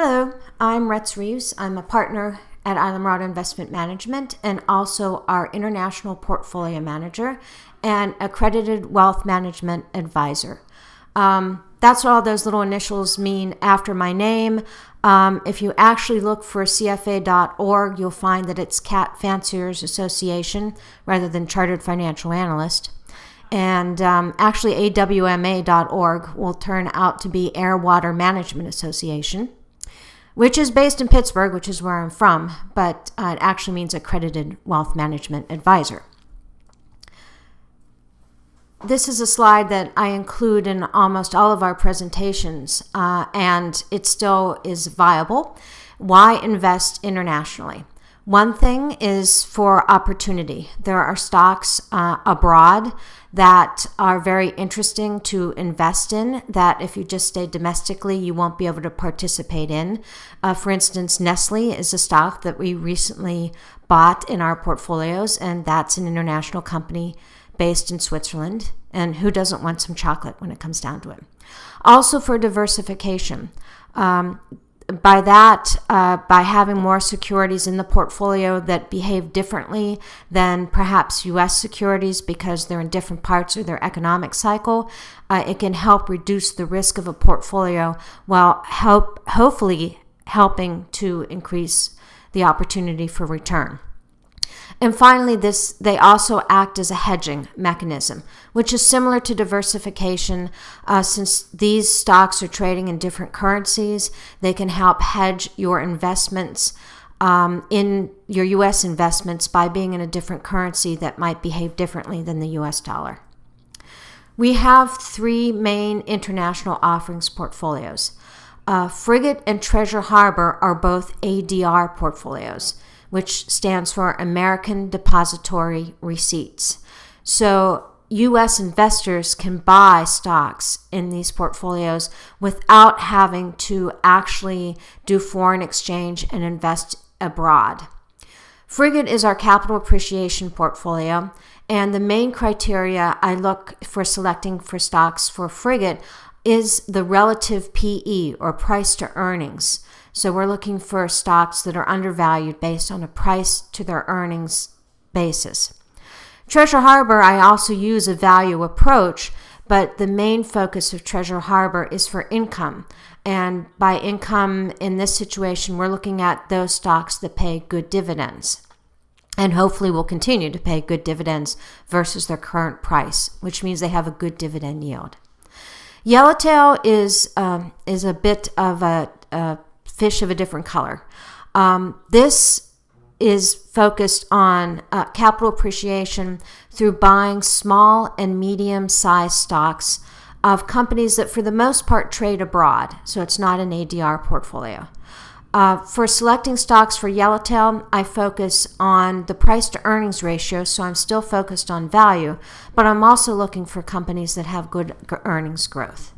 Hello, I'm Retz Reeves. I'm a partner at Islamorada Investment Management and also our international portfolio manager and accredited wealth management advisor. That's what all those little initials mean after my name. If you actually look for CFA.org, you'll find that it's Cat Fanciers Association rather than Chartered Financial Analyst. And actually AWMA.org will turn out to be Air Water Management Association, which is based in Pittsburgh, which is where I'm from, but it actually means Accredited Wealth Management Advisor. This is a slide that I include in almost all of our presentations, and it still is viable. Why invest internationally? One thing is for opportunity. There are stocks abroad that are very interesting to invest in that if you just stay domestically, you won't be able to participate in. For instance, Nestle is a stock that we recently bought in our portfolios, and that's an international company based in Switzerland. And who doesn't want some chocolate when it comes down to it? Also for diversification. By that, by having more securities in the portfolio that behave differently than perhaps U.S. securities because they're in different parts of their economic cycle, it can help reduce the risk of a portfolio while hopefully helping to increase the opportunity for return. And finally, they also act as a hedging mechanism, which is similar to diversification. Since these stocks are trading in different currencies, they can help hedge your investments in your U.S. investments by being in a different currency that might behave differently than the U.S. dollar. We have three main international offerings portfolios. Frigate and Treasure Harbor are both ADR portfolios, which stands for American Depository Receipts. So U.S. investors can buy stocks in these portfolios without having to actually do foreign exchange and invest abroad. Frigate is our capital appreciation portfolio, and the main criteria I look for selecting for stocks for Frigate is the relative PE, or price to earnings. So we're looking for stocks that are undervalued based on a price to their earnings basis. Treasure Harbor, I also use a value approach, but the main focus of Treasure Harbor is for income. And by income in this situation, we're looking at those stocks that pay good dividends and hopefully will continue to pay good dividends versus their current price, which means they have a good dividend yield. Yellowtail is a bit of a fish of a different color. This is focused on capital appreciation through buying small and medium-sized stocks of companies that for the most part trade abroad, so it's not an ADR portfolio. For selecting stocks for Yellowtail, I focus on the price to earnings ratio, so I'm still focused on value, but I'm also looking for companies that have good earnings growth.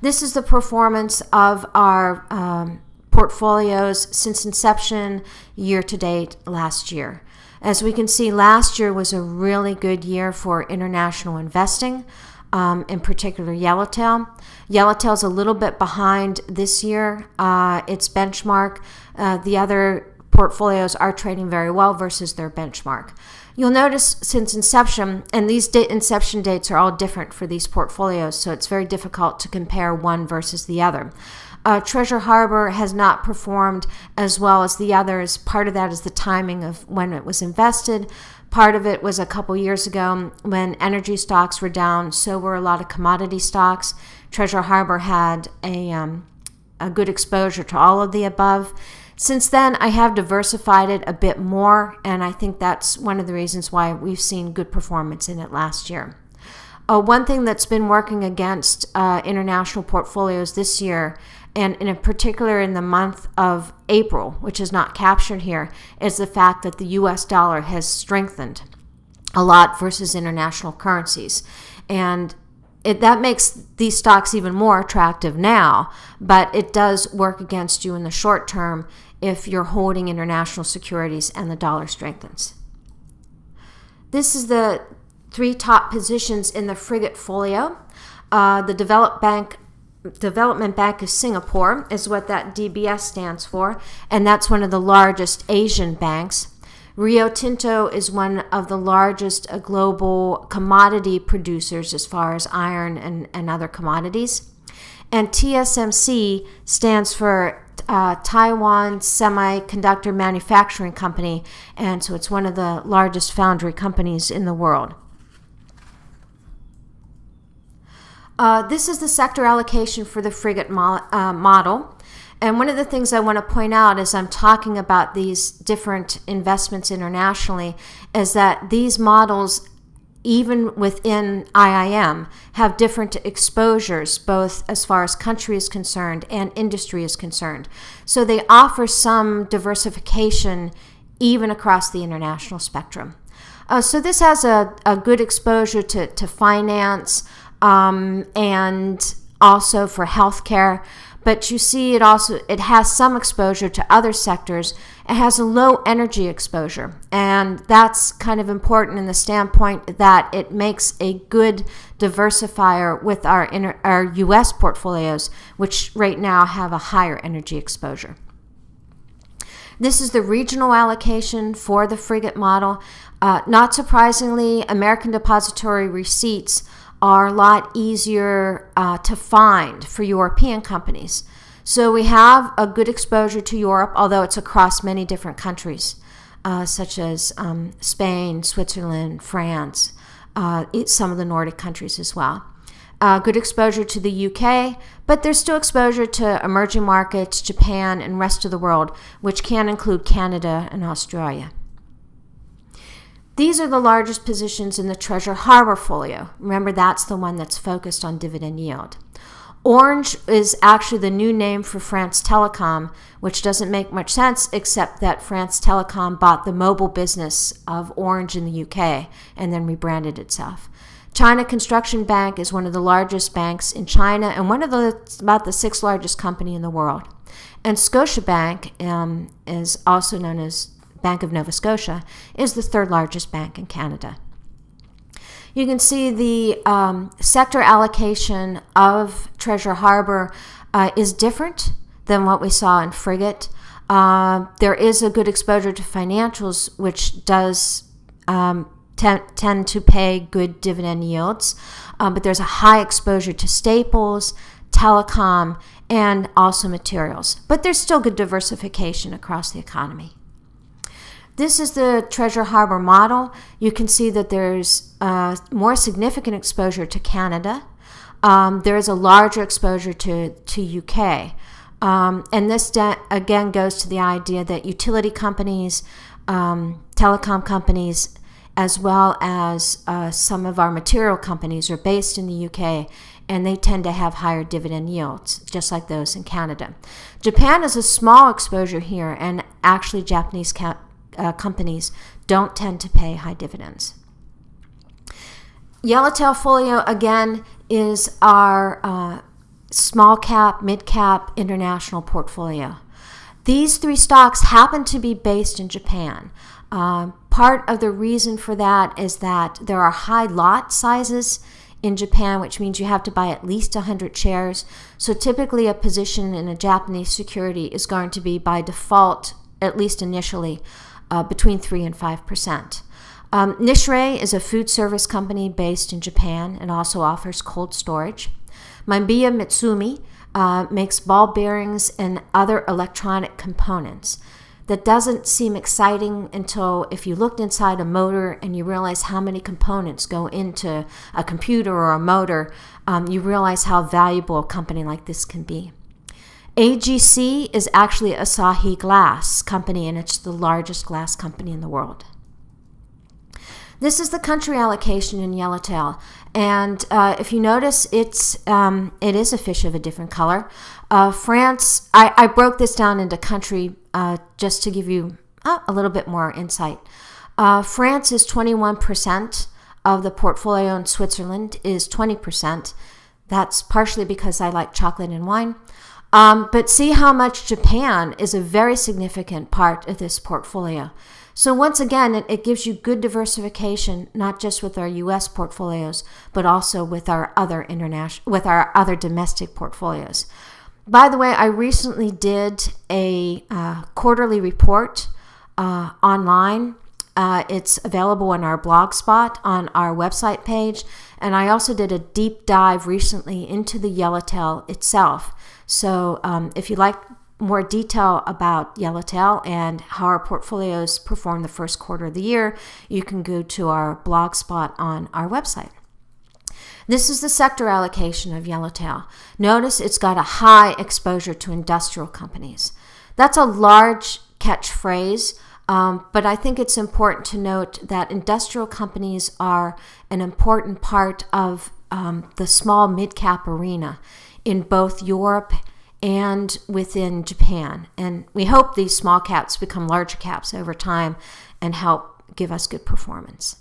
This is the performance of our portfolios since inception year to date last year. As we can see, last year was a really good year for international investing, in particular Yellowtail. Yellowtail's a little bit behind this year. Its benchmark, the other portfolios are trading very well versus their benchmark. You'll notice since inception, and these inception dates are all different for these portfolios, so it's very difficult to compare one versus the other. Treasure Harbor has not performed as well as the others. Part of that is the timing of when it was invested. Part of it was a couple years ago when energy stocks were down, so were a lot of commodity stocks. Treasure Harbor had a good exposure to all of the above. Since then, I have diversified it a bit more, and I think that's one of the reasons why we've seen good performance in it last year. One thing that's been working against international portfolios this year, and in particular in the month of April, which is not captured here, is the fact that the U.S. dollar has strengthened a lot versus international currencies. And that makes these stocks even more attractive now, but it does work against you in the short term if you're holding international securities and the dollar strengthens. This is the three top positions in the Frigate folio. The developed bank Development Bank of Singapore is what that DBS stands for, and that's one of the largest Asian banks. Rio Tinto is one of the largest global commodity producers as far as iron and other commodities. And TSMC stands for Taiwan Semiconductor Manufacturing Company, and so it's one of the largest foundry companies in the world. This is the sector allocation for the frigate model. And one of the things I want to point out as I'm talking about these different investments internationally is that these models, even within IIM, have different exposures, both as far as country is concerned and industry is concerned. So they offer some diversification even across the international spectrum. So this has a good exposure to finance, and also for healthcare, but you see it has some exposure to other sectors. It has a low energy exposure, and that's kind of important in the standpoint that it makes a good diversifier with our U.S. portfolios, which right now have a higher energy exposure. This is the regional allocation for the frigate model. Not surprisingly, American depository receipts are a lot easier to find for European companies. So we have a good exposure to Europe, although it's across many different countries, such as Spain, Switzerland, France, some of the Nordic countries as well. Good exposure to the UK, but there's still exposure to emerging markets, Japan, and rest of the world, which can include Canada and Australia. These are the largest positions in the Treasure Harbor folio. Remember, that's the one that's focused on dividend yield. Orange is actually the new name for France Telecom, which doesn't make much sense except that France Telecom bought the mobile business of Orange in the UK and then rebranded itself. China Construction Bank is one of the largest banks in China and about the sixth largest company in the world. And Scotiabank is also known as Bank of Nova Scotia, is the third largest bank in Canada. You can see the sector allocation of Treasure Harbor is different than what we saw in Frigate. There is a good exposure to financials, which does tend to pay good dividend yields, but there's a high exposure to staples, telecom, and also materials. But there's still good diversification across the economy. This is the Treasure Harbor model. You can see that there's more significant exposure to Canada. There is a larger exposure to UK. And this again goes to the idea that utility companies, telecom companies, as well as some of our material companies are based in the UK, and they tend to have higher dividend yields, just like those in Canada. Japan is a small exposure here, and actually Japanese companies don't tend to pay high dividends. Yellowtail folio, again, is our small cap, mid cap international portfolio. These three stocks happen to be based in Japan. Part of the reason for that is that there are high lot sizes in Japan, which means you have to buy at least 100 shares. So typically a position in a Japanese security is going to be by default, at least initially, between 3 and 5%. Nishirei is a food service company based in Japan and also offers cold storage. Mamiya Mitsumi makes ball bearings and other electronic components. That doesn't seem exciting until if you looked inside a motor and you realize how many components go into a computer or a motor, you realize how valuable a company like this can be. AGC is actually Asahi Glass company, and it's the largest glass company in the world. This is the country allocation in Yellowtail, and if you notice, it is a fish of a different color. France, I broke this down into country just to give you a little bit more insight. France is 21% of the portfolio, and Switzerland is 20%. That's partially because I like chocolate and wine. But see how much Japan is a very significant part of this portfolio. So once again, it gives you good diversification, not just with our U.S. portfolios, but also with our other domestic portfolios. By the way, I recently did a quarterly report online. It's available on our blog spot on our website page. And I also did a deep dive recently into the yellowtail itself. So if you like more detail about yellowtail and how our portfolios perform the first quarter of the year, you can go to our blog spot on our website. This is the sector allocation of yellowtail. Notice it's got a high exposure to industrial companies. That's a large catchphrase. But I think it's important to note that industrial companies are an important part of the small mid-cap arena in both Europe and within Japan. And we hope these small caps become larger caps over time and help give us good performance.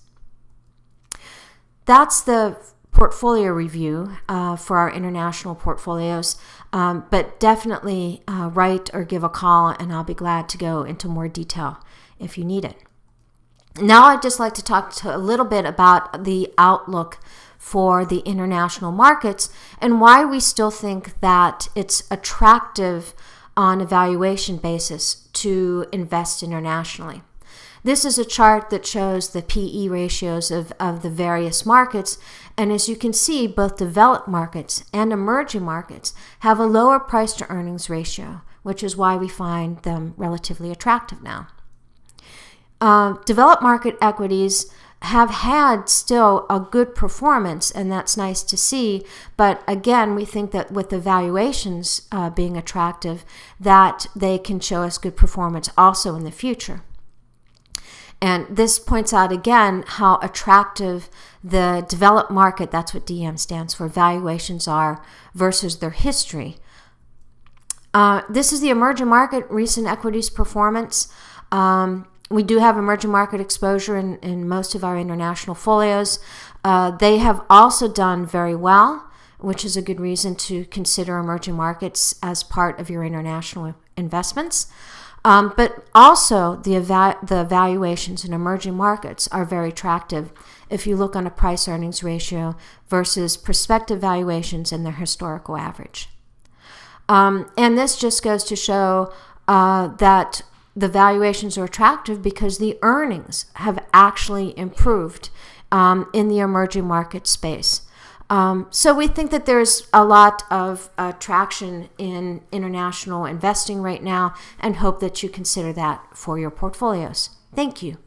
That's the portfolio review for our international portfolios, but definitely write or give a call and I'll be glad to go into more detail if you need it. Now I'd just like to talk a little bit about the outlook for the international markets and why we still think that it's attractive on a valuation basis to invest internationally. This is a chart that shows the PE ratios of the various markets, and as you can see, both developed markets and emerging markets have a lower price to earnings ratio, which is why we find them relatively attractive now. Developed market equities have had still a good performance, and that's nice to see. But again, we think that with the valuations being attractive, that they can show us good performance also in the future. And this points out again how attractive the developed market, that's what DM stands for, valuations are versus their history. This is the emerging market recent equities performance. We do have emerging market exposure in most of our international folios. They have also done very well, which is a good reason to consider emerging markets as part of your international investments. But also the valuations in emerging markets are very attractive if you look on a price-earnings ratio versus prospective valuations and their historical average. And this just goes to show that the valuations are attractive because the earnings have actually improved in the emerging market space. So we think that there's a lot of traction in international investing right now and hope that you consider that for your portfolios. Thank you.